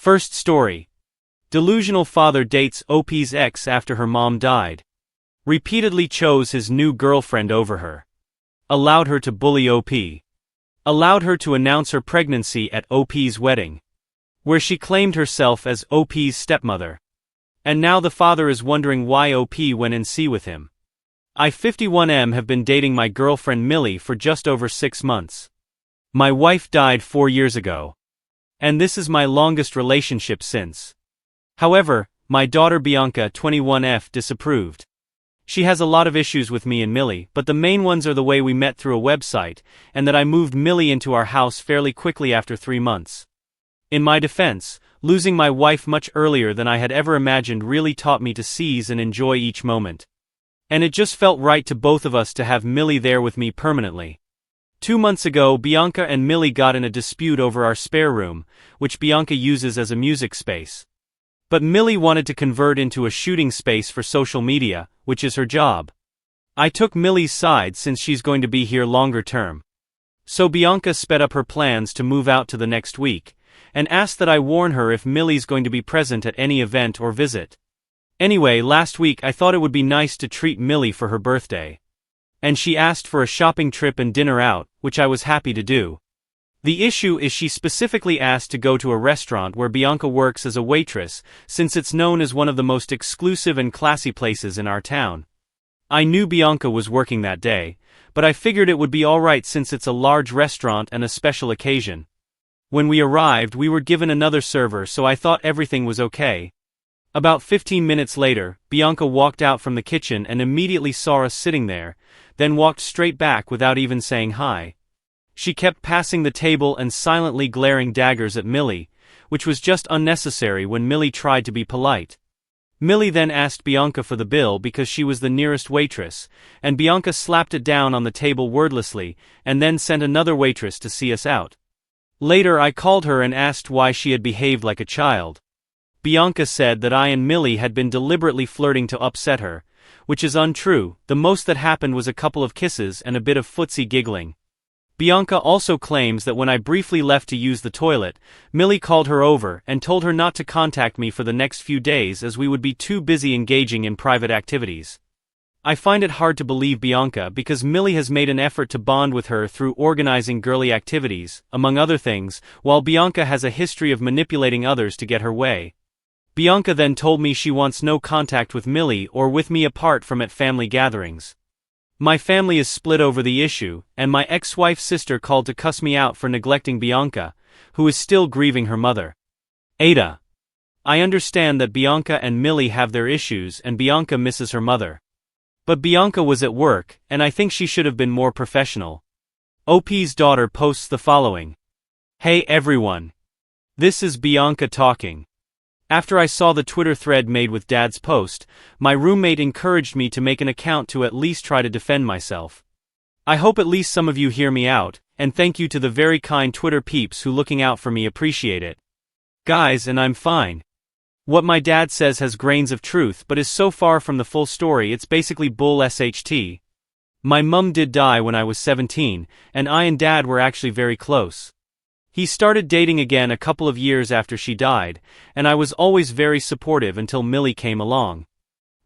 First story. Delusional father dates OP's ex after her mom died. Repeatedly chose his new girlfriend over her. Allowed her to bully OP. Allowed her to announce her pregnancy at OP's wedding, where she claimed herself as OP's stepmother. And now the father is wondering why OP went in sea with him. I 51M have been dating my girlfriend Millie for just over 6 months. My wife died 4 years ago. And this is my longest relationship since. However, my daughter Bianca 21F disapproved. She has a lot of issues with me and Millie, but the main ones are the way we met through a website, and that I moved Millie into our house fairly quickly after 3 months. In my defense, losing my wife much earlier than I had ever imagined really taught me to seize and enjoy each moment. And it just felt right to both of us to have Millie there with me permanently. 2 months ago, Bianca and Millie got in a dispute over our spare room, which Bianca uses as a music space. But Millie wanted to convert into a shooting space for social media, which is her job. I took Millie's side since she's going to be here longer term. So Bianca sped up her plans to move out to the next week, and asked that I warn her if Millie's going to be present at any event or visit. Anyway, last week I thought it would be nice to treat Millie for her birthday. And she asked for a shopping trip and dinner out, which I was happy to do. The issue is she specifically asked to go to a restaurant where Bianca works as a waitress, since it's known as one of the most exclusive and classy places in our town. I knew Bianca was working that day, but I figured it would be alright since it's a large restaurant and a special occasion. When we arrived, we were given another server, so I thought everything was okay. About 15 minutes later, Bianca walked out from the kitchen and immediately saw us sitting there, then walked straight back without even saying hi. She kept passing the table and silently glaring daggers at Millie, which was just unnecessary when Millie tried to be polite. Millie then asked Bianca for the bill because she was the nearest waitress, and Bianca slapped it down on the table wordlessly, and then sent another waitress to see us out. Later I called her and asked why she had behaved like a child. Bianca said that I and Millie had been deliberately flirting to upset her, which is untrue. The most that happened was a couple of kisses and a bit of footsie giggling. Bianca also claims that when I briefly left to use the toilet, Millie called her over and told her not to contact me for the next few days as we would be too busy engaging in private activities. I find it hard to believe Bianca because Millie has made an effort to bond with her through organizing girly activities, among other things, while Bianca has a history of manipulating others to get her way. Bianca then told me she wants no contact with Millie or with me apart from at family gatherings. My family is split over the issue, and my ex-wife's sister called to cuss me out for neglecting Bianca, who is still grieving her mother. AITA. I understand that Bianca and Millie have their issues and Bianca misses her mother. But Bianca was at work, and I think she should have been more professional. OP's daughter posts the following. Hey everyone. This is Bianca talking. After I saw the Twitter thread made with Dad's post, my roommate encouraged me to make an account to at least try to defend myself. I hope at least some of you hear me out, and thank you to the very kind Twitter peeps who looking out for me appreciate it. Guys, and I'm fine. What my dad says has grains of truth but is so far from the full story it's basically bull SHT. My mum did die when I was 17, and I and Dad were actually very close. He started dating again a couple of years after she died, and I was always very supportive until Millie came along.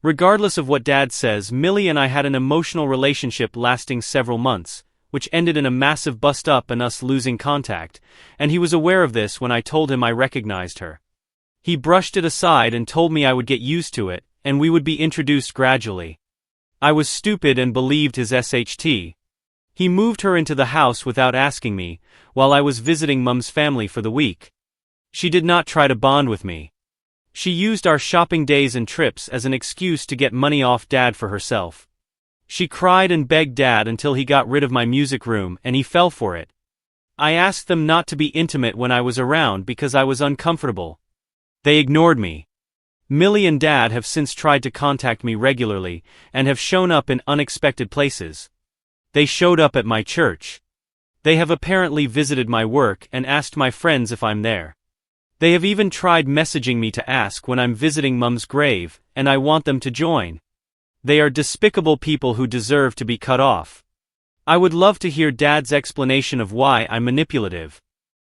Regardless of what Dad says, Millie and I had an emotional relationship lasting several months, which ended in a massive bust-up and us losing contact, and he was aware of this when I told him I recognized her. He brushed it aside and told me I would get used to it, and we would be introduced gradually. I was stupid and believed his SHT. He moved her into the house without asking me, while I was visiting Mum's family for the week. She did not try to bond with me. She used our shopping days and trips as an excuse to get money off Dad for herself. She cried and begged Dad until he got rid of my music room and he fell for it. I asked them not to be intimate when I was around because I was uncomfortable. They ignored me. Millie and Dad have since tried to contact me regularly and have shown up in unexpected places. They showed up at my church. They have apparently visited my work and asked my friends if I'm there. They have even tried messaging me to ask when I'm visiting Mum's grave, and I want them to join. They are despicable people who deserve to be cut off. I would love to hear Dad's explanation of why I'm manipulative.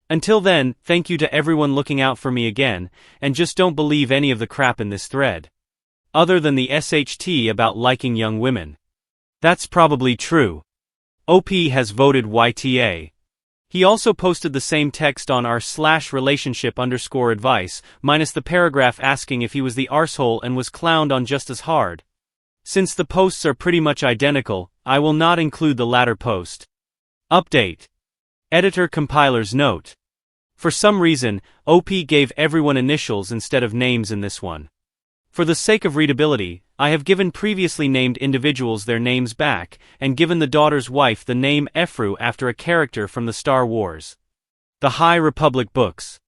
Until then, thank you to everyone looking out for me again, and just don't believe any of the crap in this thread. Other than the SHT about liking young women. That's probably true. OP has voted YTA. He also posted the same text on r/relationship_advice, minus the paragraph asking if he was the arsehole and was clowned on just as hard. Since the posts are pretty much identical, I will not include the latter post. Update. Editor compiler's note. For some reason, OP gave everyone initials instead of names in this one. For the sake of readability, I have given previously named individuals their names back, and given the daughter's wife the name Efru after a character from the Star Wars. The High Republic books.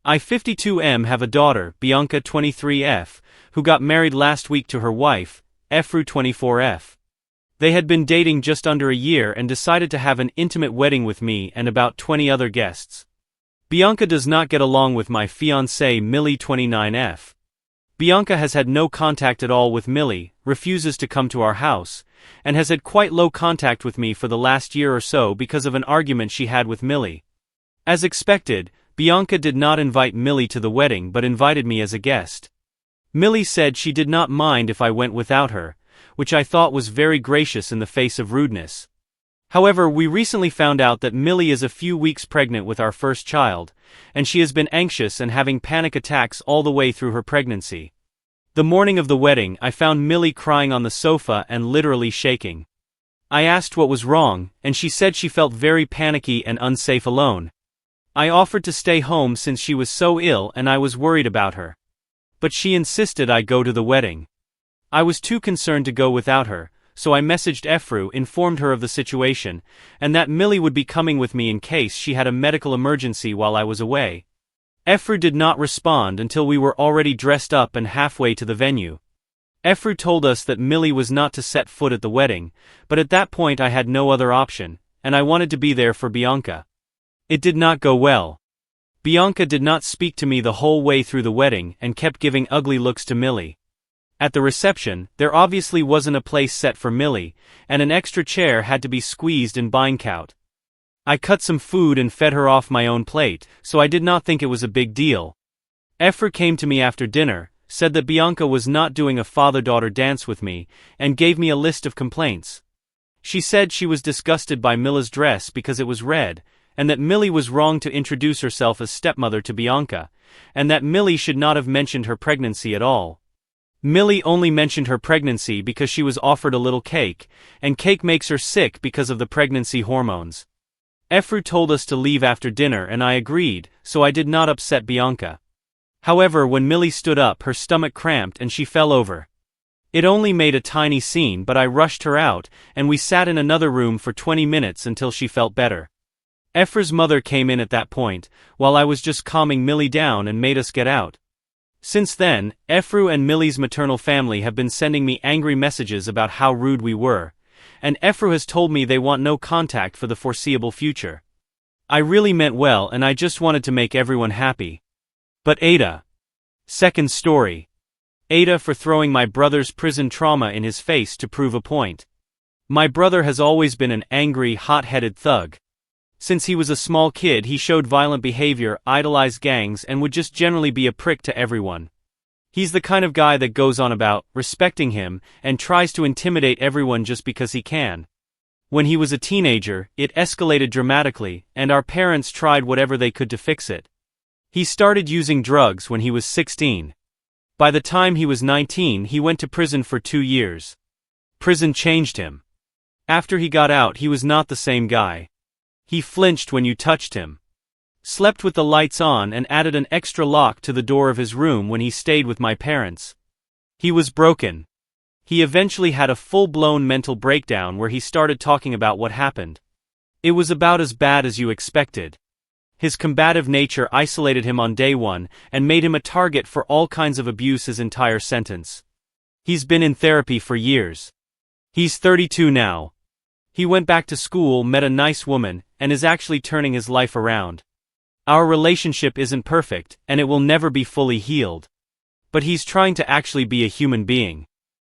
I 52M have a daughter, Bianca 23F, who got married last week to her wife, Efru 24F. They had been dating just under a year and decided to have an intimate wedding with me and about 20 other guests. Bianca does not get along with my fiancée Millie 29F. Bianca has had no contact at all with Millie, refuses to come to our house, and has had quite low contact with me for the last year or so because of an argument she had with Millie. As expected, Bianca did not invite Millie to the wedding but invited me as a guest. Millie said she did not mind if I went without her, which I thought was very gracious in the face of rudeness. However, we recently found out that Millie is a few weeks pregnant with our first child, and she has been anxious and having panic attacks all the way through her pregnancy. The morning of the wedding, I found Millie crying on the sofa and literally shaking. I asked what was wrong, and she said she felt very panicky and unsafe alone. I offered to stay home since she was so ill and I was worried about her. But she insisted I go to the wedding. I was too concerned to go without her, so I messaged Efru, informed her of the situation, and that Millie would be coming with me in case she had a medical emergency while I was away. Efru did not respond until we were already dressed up and halfway to the venue. Efru told us that Millie was not to set foot at the wedding, but at that point I had no other option, and I wanted to be there for Bianca. It did not go well. Bianca did not speak to me the whole way through the wedding and kept giving ugly looks to Millie. At the reception, there obviously wasn't a place set for Millie, and an extra chair had to be squeezed in Binecout. I cut some food and fed her off my own plate, so I did not think it was a big deal. Efru came to me after dinner, said that Bianca was not doing a father-daughter dance with me, and gave me a list of complaints. She said she was disgusted by Milla's dress because it was red, and that Millie was wrong to introduce herself as stepmother to Bianca, and that Millie should not have mentioned her pregnancy at all. Millie only mentioned her pregnancy because she was offered a little cake, and cake makes her sick because of the pregnancy hormones. Efru told us to leave after dinner and I agreed, so I did not upset Bianca. However, when Millie stood up, her stomach cramped and she fell over. It only made a tiny scene, but I rushed her out, and we sat in another room for 20 minutes until she felt better. Efru's mother came in at that point, while I was just calming Millie down and made us get out. Since then, Efru and Millie's maternal family have been sending me angry messages about how rude we were, and Efru has told me they want no contact for the foreseeable future. I really meant well and I just wanted to make everyone happy. But AITA. Second story. AITA for throwing my brother's prison trauma in his face to prove a point. My brother has always been an angry, hot-headed thug. Since he was a small kid, he showed violent behavior, idolized gangs, and would just generally be a prick to everyone. He's the kind of guy that goes on about respecting him and tries to intimidate everyone just because he can. When he was a teenager, it escalated dramatically, and our parents tried whatever they could to fix it. He started using drugs when he was 16. By the time he was 19, he went to prison for 2 years. Prison changed him. After he got out, he was not the same guy. He flinched when you touched him. Slept with the lights on and added an extra lock to the door of his room when he stayed with my parents. He was broken. He eventually had a full-blown mental breakdown where he started talking about what happened. It was about as bad as you expected. His combative nature isolated him on day one and made him a target for all kinds of abuse his entire sentence. He's been in therapy for years. He's 32 now. He went back to school, met a nice woman, and is actually turning his life around. Our relationship isn't perfect, and it will never be fully healed. But he's trying to actually be a human being.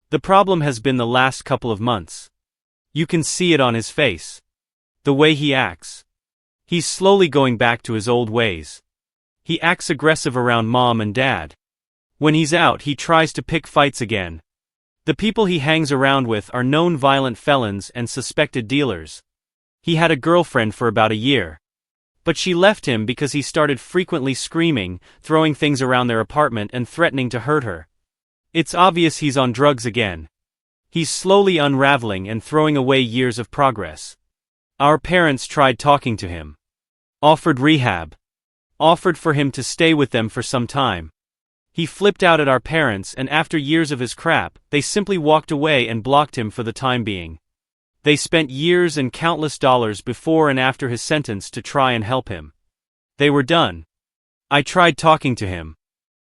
The problem has been the last couple of months. You can see it on his face. The way he acts. He's slowly going back to his old ways. He acts aggressive around mom and dad. When he's out, he tries to pick fights again. The people he hangs around with are known violent felons and suspected dealers. He had a girlfriend for about a year. But she left him because he started frequently screaming, throwing things around their apartment and threatening to hurt her. It's obvious he's on drugs again. He's slowly unraveling and throwing away years of progress. Our parents tried talking to him. Offered rehab. Offered for him to stay with them for some time. He flipped out at our parents, and after years of his crap, they simply walked away and blocked him for the time being. They spent years and countless dollars before and after his sentence to try and help him. They were done. I tried talking to him.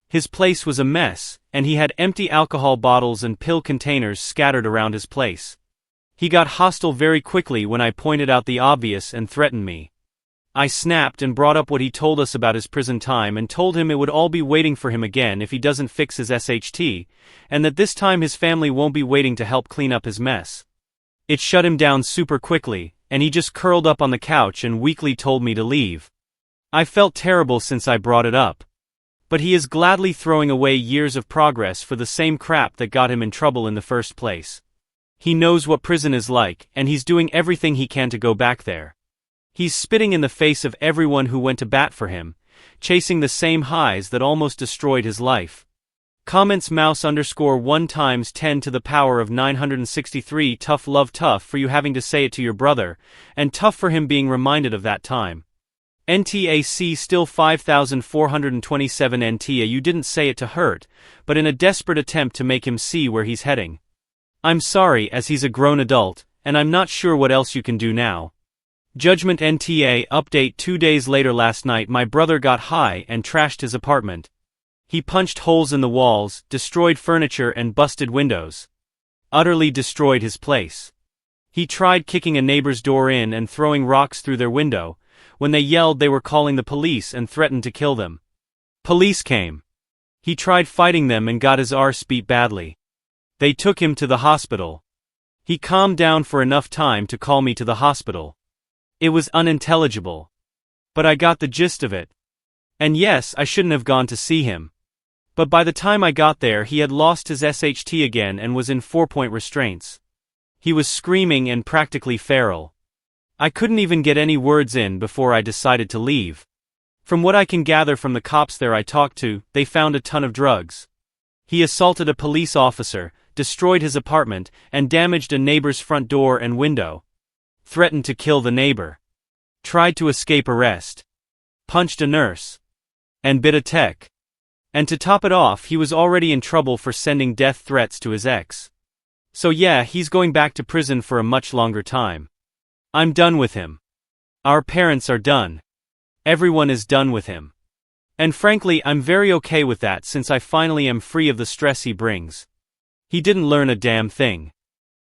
His place was a mess, and he had empty alcohol bottles and pill containers scattered around his place. He got hostile very quickly when I pointed out the obvious and threatened me. I snapped and brought up what he told us about his prison time and told him it would all be waiting for him again if he doesn't fix his SHT, and that this time his family won't be waiting to help clean up his mess. It shut him down super quickly, and he just curled up on the couch and weakly told me to leave. I felt terrible since I brought it up. But he is gladly throwing away years of progress for the same crap that got him in trouble in the first place. He knows what prison is like, and he's doing everything he can to go back there. He's spitting in the face of everyone who went to bat for him, chasing the same highs that almost destroyed his life. Comments mouse_1 times 10 to the power of 963 tough love tough for you having to say it to your brother, and tough for him being reminded of that time. NTAC still 5427 NTA you didn't say it to hurt, but in a desperate attempt to make him see where he's heading. I'm sorry as he's a grown adult, and I'm not sure what else you can do now. Judgment NTA update 2 days later last night my brother got high and trashed his apartment. He punched holes in the walls, destroyed furniture and busted windows. Utterly destroyed his place. He tried kicking a neighbor's door in and throwing rocks through their window. When they yelled they were calling the police and threatened to kill them. Police came. He tried fighting them and got his arse beat badly. They took him to the hospital. He calmed down for enough time to call me to the hospital. It was unintelligible. But I got the gist of it. And yes, I shouldn't have gone to see him. But by the time I got there he had lost his SHT again and was in 4-point restraints. He was screaming and practically feral. I couldn't even get any words in before I decided to leave. From what I can gather from the cops there I talked to, they found a ton of drugs. He assaulted a police officer, destroyed his apartment, and damaged a neighbor's front door and window. Threatened to kill the neighbor. Tried to escape arrest. Punched a nurse. And bit a tech. And to top it off he was already in trouble for sending death threats to his ex. So yeah, he's going back to prison for a much longer time. I'm done with him. Our parents are done. Everyone is done with him. And frankly, I'm very okay with that since I finally am free of the stress he brings. He didn't learn a damn thing.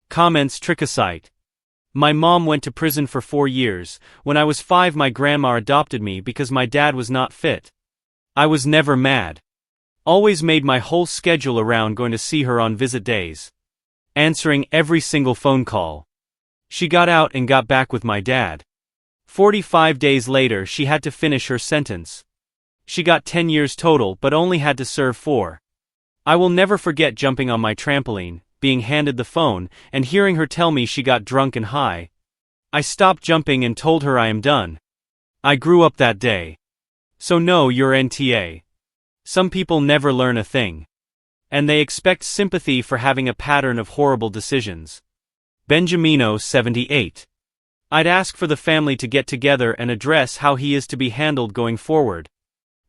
Comments trichosite. My mom went to prison for 4 years. When I was 5 my grandma adopted me because my dad was not fit. I was never mad. Always made my whole schedule around going to see her on visit days. Answering every single phone call. She got out and got back with my dad. 45 days later she had to finish her sentence. She got 10 years total but only had to serve 4. I will never forget jumping on my trampoline, being handed the phone, and hearing her tell me she got drunk and high. I stopped jumping and told her I am done. I grew up that day. So no, you're NTA. Some people never learn a thing. And they expect sympathy for having a pattern of horrible decisions. Benjamino 78. I'd ask for the family to get together and address how he is to be handled going forward.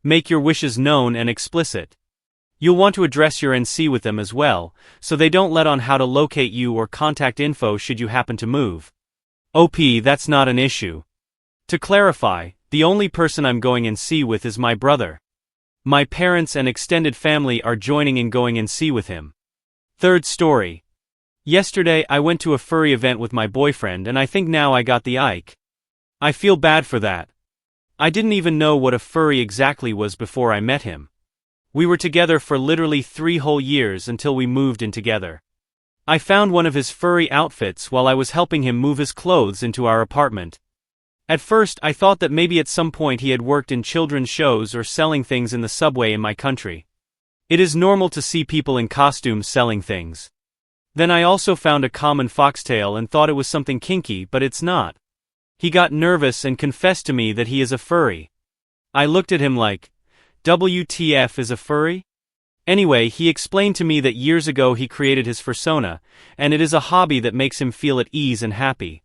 Make your wishes known and explicit. You'll want to address your NC with them as well, so they don't let on how to locate you or contact info should you happen to move. OP, that's not an issue. To clarify, the only person I'm going NC with is my brother. My parents and extended family are joining in going NC with him. Third story. Yesterday I went to a furry event with my boyfriend and I think now I got the ick. I feel bad for that. I didn't even know what a furry exactly was before I met him. We were together for literally 3 whole years until we moved in together. I found one of his furry outfits while I was helping him move his clothes into our apartment. At first, I thought that maybe at some point he had worked in children's shows or selling things in the subway in my country. It is normal to see people in costumes selling things. Then I also found a common foxtail and thought it was something kinky, but it's not. He got nervous and confessed to me that he is a furry. I looked at him like, WTF is a furry? Anyway, he explained to me that years ago he created his fursona, and it is a hobby that makes him feel at ease and happy.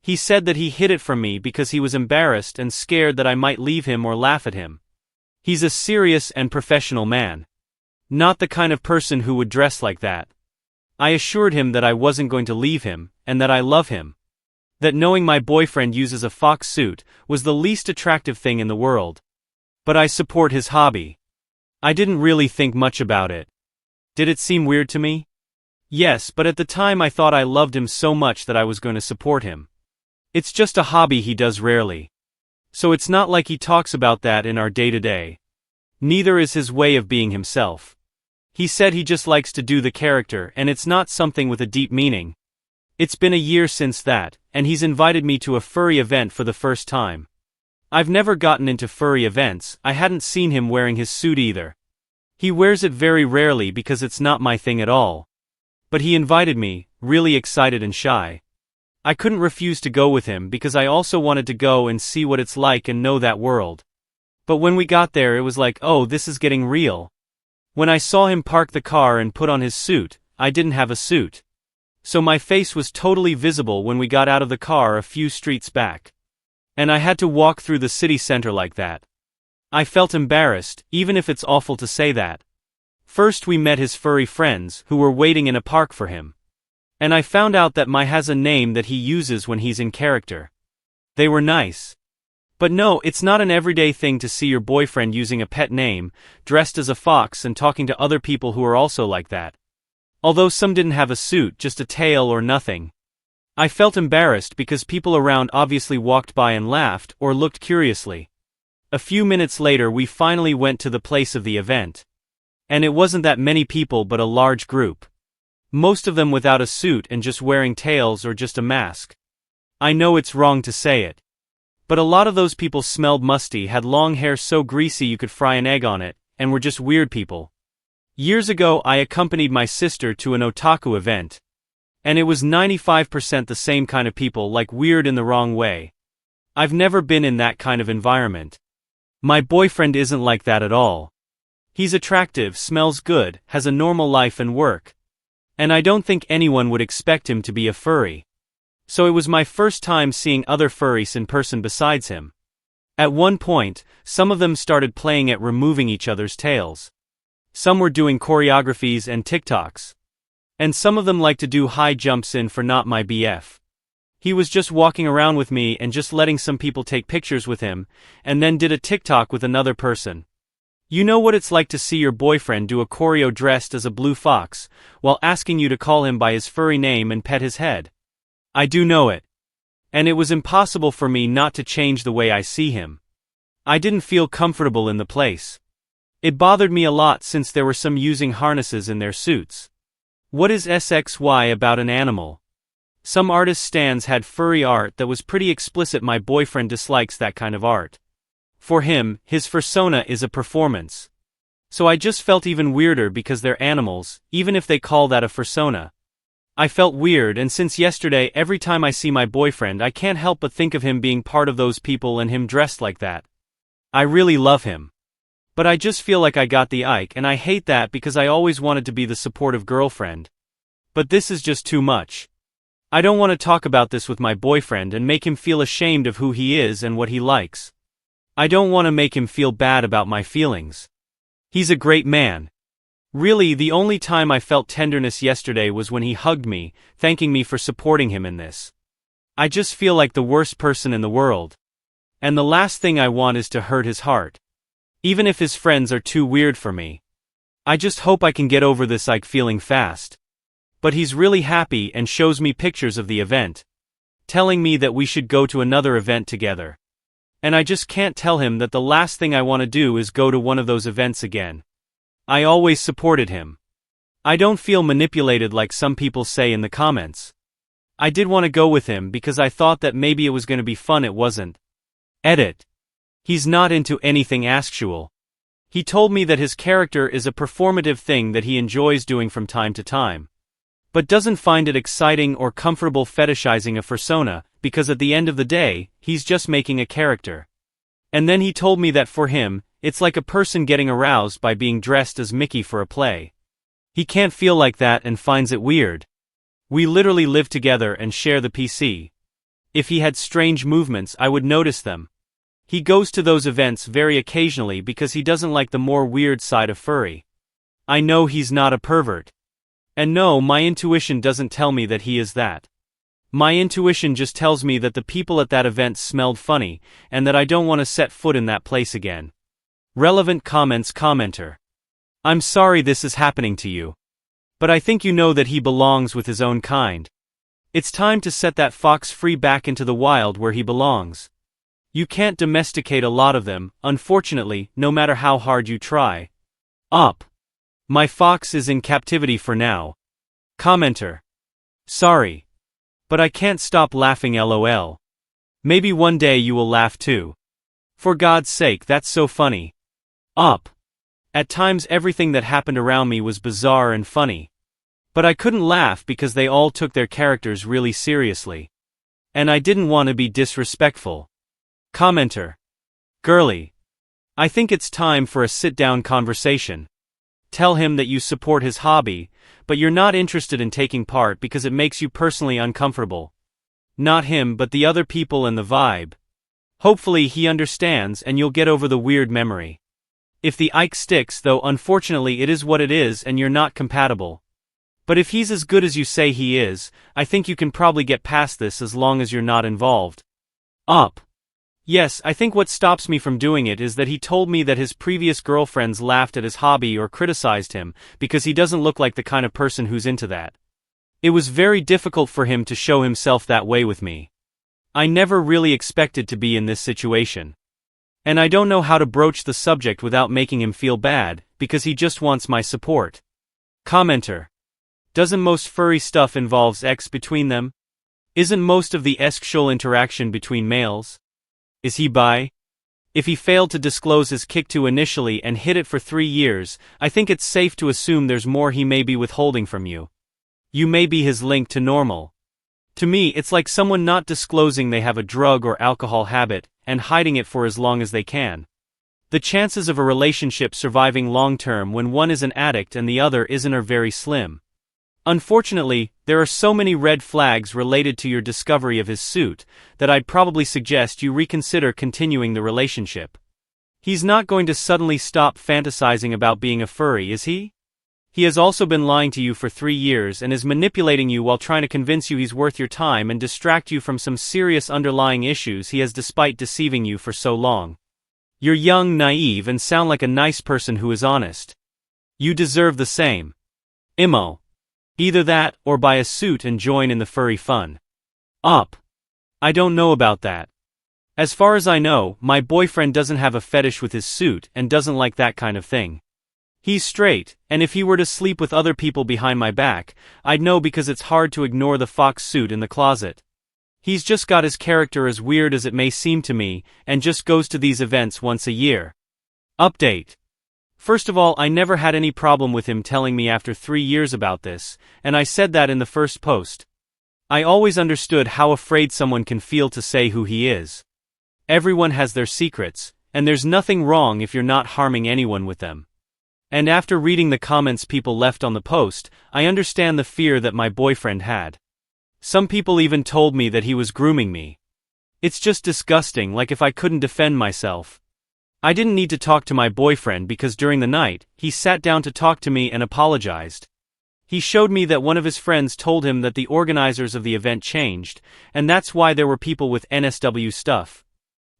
He said that he hid it from me because he was embarrassed and scared that I might leave him or laugh at him. He's a serious and professional man. Not the kind of person who would dress like that. I assured him that I wasn't going to leave him, and that I love him. That knowing my boyfriend uses a fox suit was the least attractive thing in the world. But I support his hobby. I didn't really think much about it. Did it seem weird to me? Yes, but at the time I thought I loved him so much that I was going to support him. It's just a hobby he does rarely. So it's not like he talks about that in our day-to-day. Neither is his way of being himself. He said he just likes to do the character and it's not something with a deep meaning. It's been a year since that, and he's invited me to a furry event for the first time. I've never gotten into furry events. I hadn't seen him wearing his suit either. He wears it very rarely because it's not my thing at all. But he invited me, really excited and shy. I couldn't refuse to go with him because I also wanted to go and see what it's like and know that world. But when we got there it was like, oh, this is getting real. When I saw him park the car and put on his suit, I didn't have a suit. So my face was totally visible when we got out of the car a few streets back. And I had to walk through the city center like that. I felt embarrassed, even if it's awful to say that. First we met his furry friends, who were waiting in a park for him. And I found out that Mai has a name that he uses when he's in character. They were nice. But no, it's not an everyday thing to see your boyfriend using a pet name, dressed as a fox and talking to other people who are also like that. Although some didn't have a suit, just a tail or nothing. I felt embarrassed because people around obviously walked by and laughed or looked curiously. A few minutes later we finally went to the place of the event. And it wasn't that many people but a large group. Most of them without a suit and just wearing tails or just a mask. I know it's wrong to say it. But a lot of those people smelled musty, had long hair so greasy you could fry an egg on it, and were just weird people. Years ago I accompanied my sister to an otaku event. And it was 95% the same kind of people, like weird in the wrong way. I've never been in that kind of environment. My boyfriend isn't like that at all. He's attractive, smells good, has a normal life and work. And I don't think anyone would expect him to be a furry. So it was my first time seeing other furries in person besides him. At one point, some of them started playing at removing each other's tails. Some were doing choreographies and TikToks. And some of them like to do high jumps in for Not My BF. He was just walking around with me and just letting some people take pictures with him, and then did a TikTok with another person. You know what it's like to see your boyfriend do a choreo dressed as a blue fox, while asking you to call him by his furry name and pet his head. I do know it. And it was impossible for me not to change the way I see him. I didn't feel comfortable in the place. It bothered me a lot since there were some using harnesses in their suits. What is SXY about an animal? Some artist stands had furry art that was pretty explicit. My boyfriend dislikes that kind of art. For him, his fursona is a performance. So I just felt even weirder because they're animals, even if they call that a fursona. I felt weird, and since yesterday every time I see my boyfriend I can't help but think of him being part of those people and him dressed like that. I really love him. But I just feel like I got the ick, and I hate that because I always wanted to be the supportive girlfriend. But this is just too much. I don't want to talk about this with my boyfriend and make him feel ashamed of who he is and what he likes. I don't want to make him feel bad about my feelings. He's a great man. Really, the only time I felt tenderness yesterday was when he hugged me, thanking me for supporting him in this. I just feel like the worst person in the world. And the last thing I want is to hurt his heart. Even if his friends are too weird for me. I just hope I can get over this like feeling fast. But he's really happy and shows me pictures of the event. Telling me that we should go to another event together. And I just can't tell him that the last thing I want to do is go to one of those events again. I always supported him. I don't feel manipulated like some people say in the comments. I did want to go with him because I thought that maybe it was going to be fun. It wasn't. Edit. He's not into anything asexual. He told me that his character is a performative thing that he enjoys doing from time to time, but doesn't find it exciting or comfortable fetishizing a persona, because at the end of the day, he's just making a character. And then he told me that for him, it's like a person getting aroused by being dressed as Mickey for a play. He can't feel like that and finds it weird. We literally live together and share the PC. If he had strange movements, I would notice them. He goes to those events very occasionally because he doesn't like the more weird side of furry. I know he's not a pervert. And no, my intuition doesn't tell me that he is that. My intuition just tells me that the people at that event smelled funny, and that I don't want to set foot in that place again. Relevant comments. Commenter. I'm sorry this is happening to you. But I think you know that he belongs with his own kind. It's time to set that fox free back into the wild where he belongs. You can't domesticate a lot of them, unfortunately, no matter how hard you try. Up. My fox is in captivity for now. Commenter. Sorry. But I can't stop laughing, lol. Maybe one day you will laugh too. For God's sake, that's so funny. Up. At times everything that happened around me was bizarre and funny. But I couldn't laugh because they all took their characters really seriously. And I didn't want to be disrespectful. Commenter. Girly. I think it's time for a sit-down conversation. Tell him that you support his hobby, but you're not interested in taking part because it makes you personally uncomfortable. Not him, but the other people and the vibe. Hopefully he understands and you'll get over the weird memory. If the Ike sticks, though, unfortunately it is what it is and you're not compatible. But if he's as good as you say he is, I think you can probably get past this as long as you're not involved. Up. Yes, I think what stops me from doing it is that he told me that his previous girlfriends laughed at his hobby or criticized him, because he doesn't look like the kind of person who's into that. It was very difficult for him to show himself that way with me. I never really expected to be in this situation. And I don't know how to broach the subject without making him feel bad, because he just wants my support. Commenter. Doesn't most furry stuff involve sex between them? Isn't most of the sexual interaction between males? Is he bi? If he failed to disclose his kick to initially and hid it for 3 years, I think it's safe to assume there's more he may be withholding from you. You may be his link to normal. To me, it's like someone not disclosing they have a drug or alcohol habit, and hiding it for as long as they can. The chances of a relationship surviving long-term when one is an addict and the other isn't are very slim. Unfortunately, there are so many red flags related to your discovery of his suit, that I'd probably suggest you reconsider continuing the relationship. He's not going to suddenly stop fantasizing about being a furry, is he? He has also been lying to you for 3 years and is manipulating you while trying to convince you he's worth your time and distract you from some serious underlying issues he has despite deceiving you for so long. You're young, naive, and sound like a nice person who is honest. You deserve the same. Imo. Either that, or buy a suit and join in the furry fun. Up. I don't know about that. As far as I know, my boyfriend doesn't have a fetish with his suit and doesn't like that kind of thing. He's straight, and if he were to sleep with other people behind my back, I'd know because it's hard to ignore the fox suit in the closet. He's just got his character, as weird as it may seem to me, and just goes to these events once a year. Update. First of all, I never had any problem with him telling me after 3 years about this, and I said that in the first post. I always understood how afraid someone can feel to say who he is. Everyone has their secrets, and there's nothing wrong if you're not harming anyone with them. And after reading the comments people left on the post, I understand the fear that my boyfriend had. Some people even told me that he was grooming me. It's just disgusting, like if I couldn't defend myself. I didn't need to talk to my boyfriend because during the night, he sat down to talk to me and apologized. He showed me that one of his friends told him that the organizers of the event changed, and that's why there were people with NSW stuff.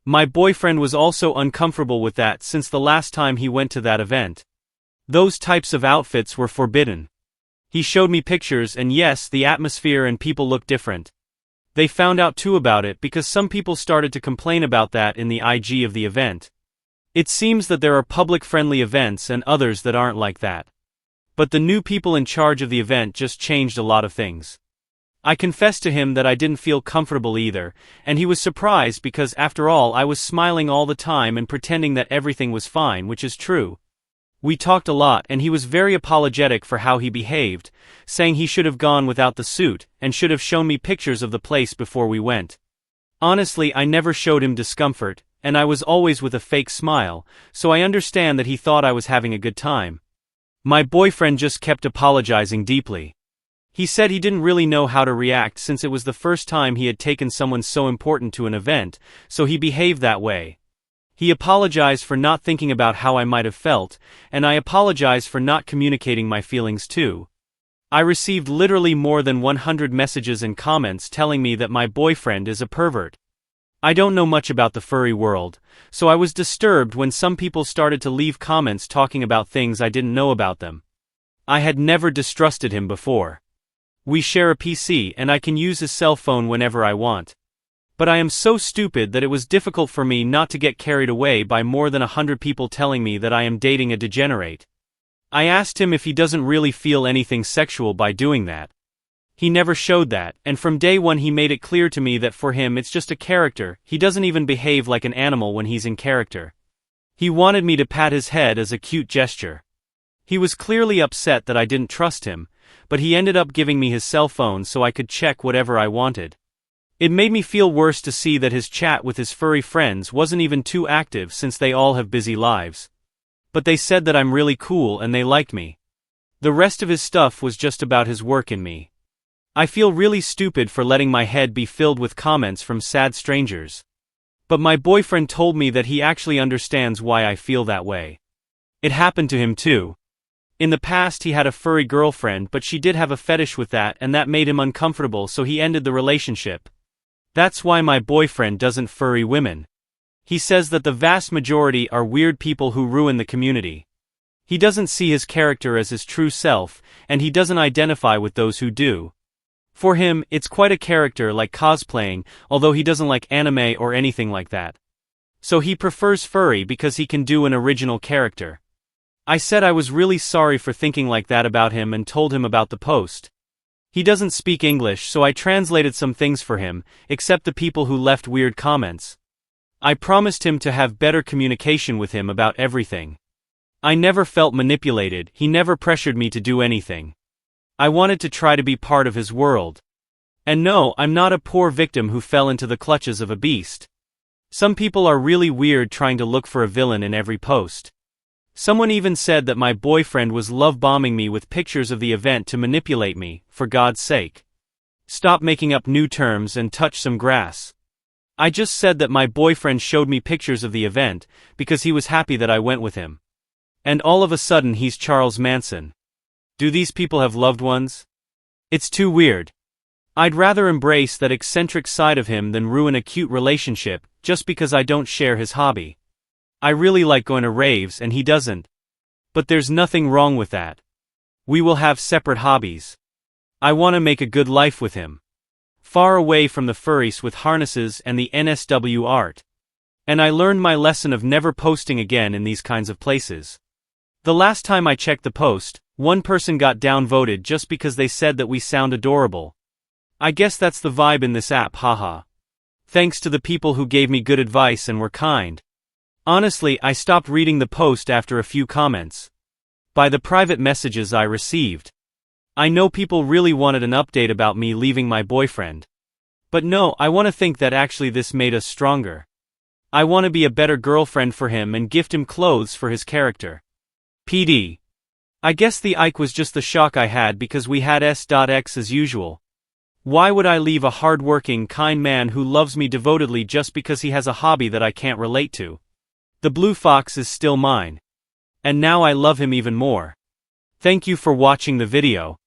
My boyfriend was also uncomfortable with that since the last time he went to that event. Those types of outfits were forbidden. He showed me pictures, and yes, the atmosphere and people look different. They found out too about it because some people started to complain about that in the IG of the event. It seems that there are public-friendly events and others that aren't like that. But the new people in charge of the event just changed a lot of things. I confessed to him that I didn't feel comfortable either, and he was surprised because after all I was smiling all the time and pretending that everything was fine, which is true. We talked a lot and he was very apologetic for how he behaved, saying he should have gone without the suit and should have shown me pictures of the place before we went. Honestly, I never showed him discomfort, and I was always with a fake smile, so I understand that he thought I was having a good time. My boyfriend just kept apologizing deeply. He said he didn't really know how to react since it was the first time he had taken someone so important to an event, so he behaved that way. He apologized for not thinking about how I might have felt, and I apologized for not communicating my feelings too. I received literally more than 100 messages and comments telling me that my boyfriend is a pervert. I don't know much about the furry world, so I was disturbed when some people started to leave comments talking about things I didn't know about them. I had never distrusted him before. We share a PC and I can use his cell phone whenever I want. But I am so stupid that it was difficult for me not to get carried away by more than 100 people telling me that I am dating a degenerate. I asked him if he doesn't really feel anything sexual by doing that. He never showed that, and from day one he made it clear to me that for him it's just a character. He doesn't even behave like an animal when he's in character. He wanted me to pat his head as a cute gesture. He was clearly upset that I didn't trust him, but he ended up giving me his cell phone so I could check whatever I wanted. It made me feel worse to see that his chat with his furry friends wasn't even too active since they all have busy lives. But they said that I'm really cool and they liked me. The rest of his stuff was just about his work and me. I feel really stupid for letting my head be filled with comments from sad strangers. But my boyfriend told me that he actually understands why I feel that way. It happened to him too. In the past he had a furry girlfriend, but she did have a fetish with that and that made him uncomfortable, so he ended the relationship. That's why my boyfriend doesn't furry women. He says that the vast majority are weird people who ruin the community. He doesn't see his character as his true self, and he doesn't identify with those who do. For him, it's quite a character like cosplaying, although he doesn't like anime or anything like that. So he prefers furry because he can do an original character. I said I was really sorry for thinking like that about him and told him about the post. He doesn't speak English, so I translated some things for him, except the people who left weird comments. I promised him to have better communication with him about everything. I never felt manipulated, he never pressured me to do anything. I wanted to try to be part of his world. And no, I'm not a poor victim who fell into the clutches of a beast. Some people are really weird trying to look for a villain in every post. Someone even said that my boyfriend was love-bombing me with pictures of the event to manipulate me, for God's sake. Stop making up new terms and touch some grass. I just said that my boyfriend showed me pictures of the event, because he was happy that I went with him. And all of a sudden he's Charles Manson. Do these people have loved ones? It's too weird. I'd rather embrace that eccentric side of him than ruin a cute relationship, just because I don't share his hobby. I really like going to raves and he doesn't. But there's nothing wrong with that. We will have separate hobbies. I want to make a good life with him. Far away from the furries with harnesses and the NSW art. And I learned my lesson of never posting again in these kinds of places. The last time I checked the post, one person got downvoted just because they said that we sound adorable. I guess that's the vibe in this app, haha. Thanks to the people who gave me good advice and were kind. Honestly, I stopped reading the post after a few comments. By the private messages I received. I know people really wanted an update about me leaving my boyfriend. But no, I want to think that actually this made us stronger. I want to be a better girlfriend for him and gift him clothes for his character. PD. I guess the Ike was just the shock I had because we had S.X as usual. Why would I leave a hard-working, kind man who loves me devotedly just because he has a hobby that I can't relate to? The blue fox is still mine. And now I love him even more. Thank you for watching the video.